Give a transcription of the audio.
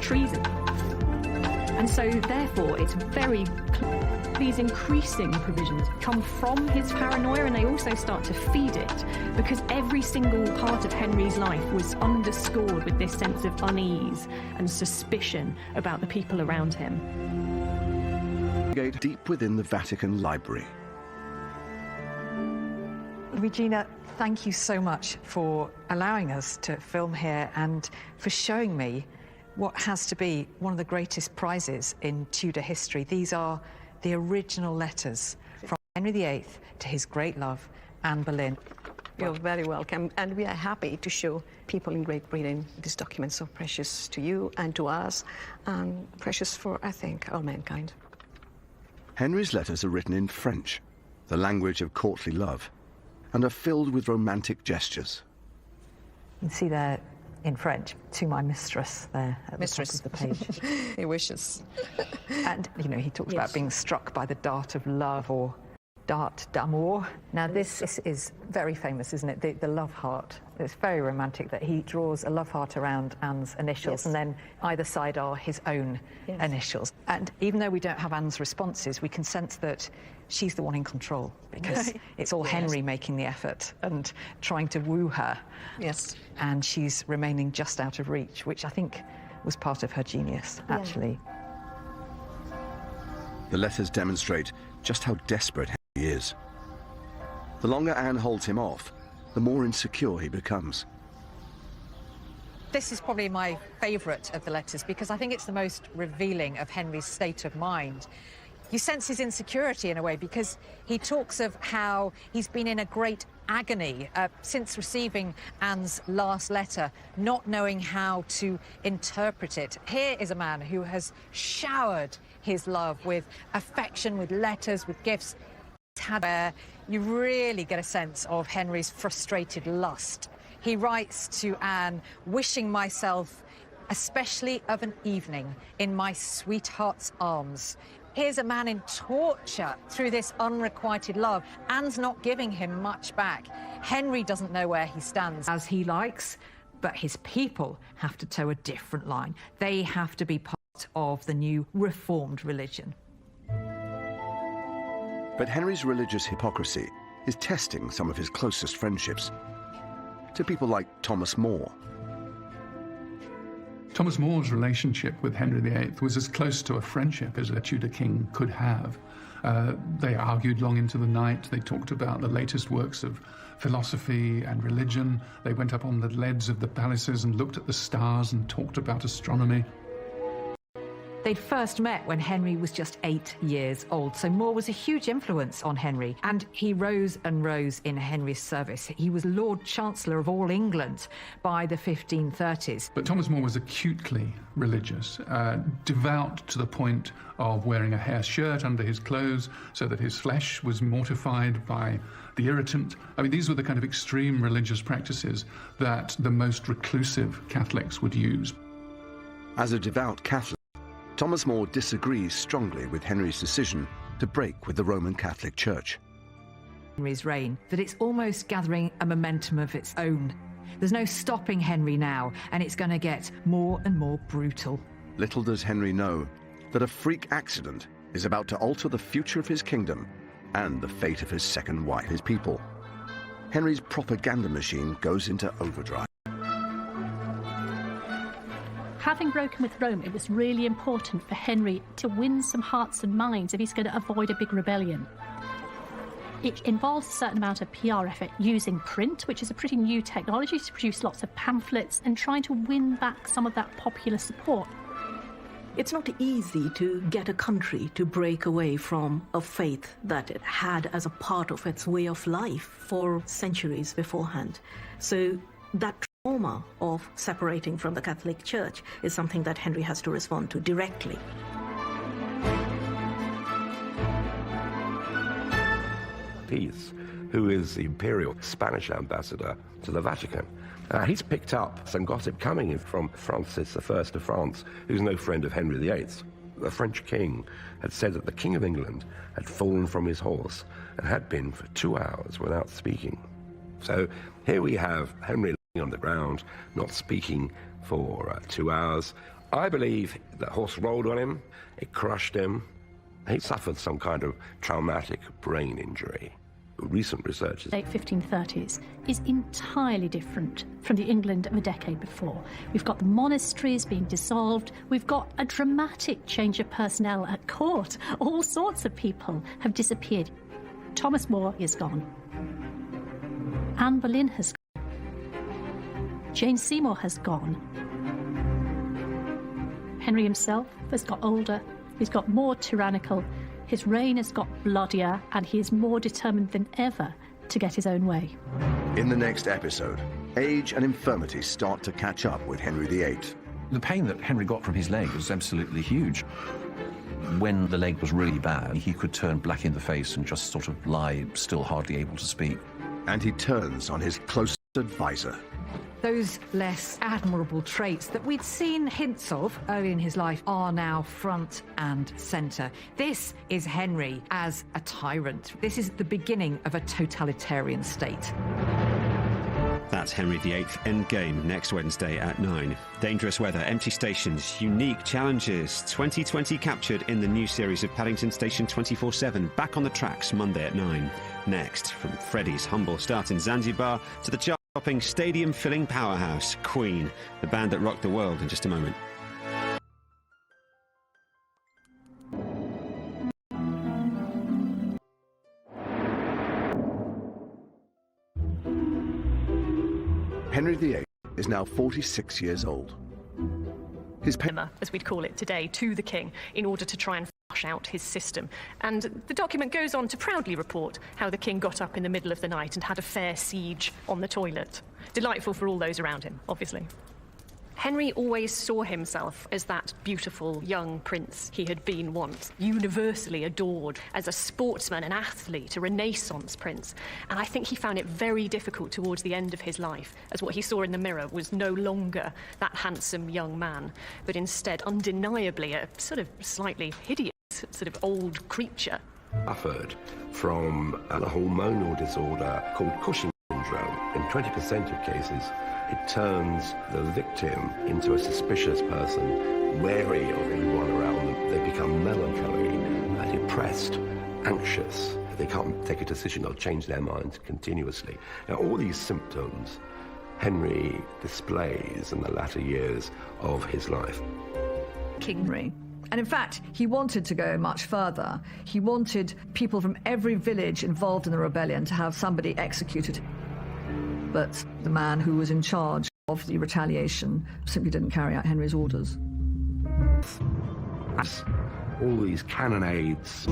treason. And so, therefore, it's very clear these increasing provisions come from his paranoia, and they also start to feed it, because every single part of Henry's life was underscored with this sense of unease and suspicion about the people around him. Deep within the Vatican Library. Regina, thank you so much for allowing us to film here and for showing me what has to be one of the greatest prizes in Tudor history. These are the original letters from Henry VIII to his great love, Anne Boleyn. You're very welcome, and we are happy to show people in Great Britain these documents so precious to you and to us, and precious for, I think, all mankind. Henry's letters are written in French, the language of courtly love, and are filled with romantic gestures. You can see there in French, "To my mistress," there at the top of the page. He wishes. And, you know, he talks about being struck by the dart of love, or dart d'amour. Now, this is very famous, isn't it? The love heart. It's very romantic that he draws a love heart around Anne's initials, and then either side are his own initials. And even though we don't have Anne's responses, we can sense that she's the one in control, because it's all Henry making the effort and trying to woo her. Yes. And she's remaining just out of reach, which I think was part of her genius, actually. The letters demonstrate just how desperate Henry is. The longer Anne holds him off, the more insecure he becomes. This is probably my favourite of the letters, because I think it's the most revealing of Henry's state of mind. You sense his insecurity in a way, because he talks of how he's been in a great agony since receiving Anne's last letter, not knowing how to interpret it. Here is a man who has showered his love with affection, with letters, with gifts. Where you really get a sense of Henry's frustrated lust. He writes to Anne, "Wishing myself, especially of an evening, in my sweetheart's arms." Here's a man in torture through this unrequited love. Anne's not giving him much back. Henry doesn't know where he stands. As he likes, but his people have to toe a different line. They have to be part of the new reformed religion. But Henry's religious hypocrisy is testing some of his closest friendships. To people like Thomas More. Thomas More's relationship with Henry VIII was as close to a friendship as a Tudor king could have. They argued long into the night. They talked about the latest works of philosophy and religion. They went up on the leads of the palaces and looked at the stars and talked about astronomy. They'd first met when Henry was just 8 years old, so More was a huge influence on Henry, and he rose and rose in Henry's service. He was Lord Chancellor of all England by the 1530s. But Thomas More was acutely religious, devout to the point of wearing a hair shirt under his clothes so that his flesh was mortified by the irritant. I mean, these were the kind of extreme religious practices that the most reclusive Catholics would use. As a devout Catholic, Thomas More disagrees strongly with Henry's decision to break with the Roman Catholic Church. Henry's reign, that it's almost gathering a momentum of its own. There's no stopping Henry now, and it's going to get more and more brutal. Little does Henry know that a freak accident is about to alter the future of his kingdom and the fate of his second wife, his people. Henry's propaganda machine goes into overdrive. Having broken with Rome, it was really important for Henry to win some hearts and minds if he's going to avoid a big rebellion. It involves a certain amount of PR effort using print, which is a pretty new technology, to produce lots of pamphlets and trying to win back some of that popular support. It's not easy to get a country to break away from a faith that it had as a part of its way of life for centuries beforehand. So that trauma of separating from the Catholic Church is something that Henry has to respond to directly. Peace, who is the imperial Spanish ambassador to the Vatican. He's picked up some gossip coming in from Francis I of France, who's no friend of Henry VIII. The French king had said that the King of England had fallen from his horse and had been for 2 hours without speaking. So here we have Henry on the ground, not speaking for 2 hours. I believe that horse rolled on him, it crushed him. He suffered some kind of traumatic brain injury. Recent research is... late 1530s is entirely different from the England of a decade before. We've got the monasteries being dissolved. We've got a dramatic change of personnel at court. All sorts of people have disappeared. Thomas More is gone. Anne Boleyn has gone. Jane Seymour has gone. Henry himself has got older. He's got more tyrannical. His reign has got bloodier, and he is more determined than ever to get his own way. In the next episode, age and infirmity start to catch up with Henry VIII. The pain that Henry got from his leg was absolutely huge. When the leg was really bad, he could turn black in the face and just sort of lie, still hardly able to speak. And he turns on his closest advisor. Those less admirable traits that we'd seen hints of early in his life are now front and centre. This is Henry as a tyrant. This is the beginning of a totalitarian state. That's Henry VIII Endgame next Wednesday at 9. Dangerous weather, empty stations, unique challenges. 2020 captured in the new series of Paddington Station 24/7. Back on the tracks Monday at 9. Next, from Freddie's humble start in Zanzibar to the chart-topping, stadium-filling powerhouse, Queen, the band that rocked the world, in just a moment. Henry VIII is now 46 years old. His as we'd call it today, to the king in order to try and flush out his system. And the document goes on to proudly report how the king got up in the middle of the night and had a fair siege on the toilet. Delightful for all those around him, obviously. Henry always saw himself as that beautiful young prince he had been once, universally adored as a sportsman, an athlete, a Renaissance prince. And I think he found it very difficult towards the end of his life, as what he saw in the mirror was no longer that handsome young man, but instead undeniably a sort of slightly hideous sort of old creature. Suffered from a hormonal disorder called Cushing syndrome. In 20% of cases, it turns the victim into a suspicious person, wary of everyone around them. They become melancholy, depressed, anxious. They can't take a decision, they'll change their minds continuously. Now, all these symptoms Henry displays in the latter years of his life. King Henry. And in fact, he wanted to go much further. He wanted people from every village involved in the rebellion to have somebody executed. But the man who was in charge of the retaliation simply didn't carry out Henry's orders. All these cannonades.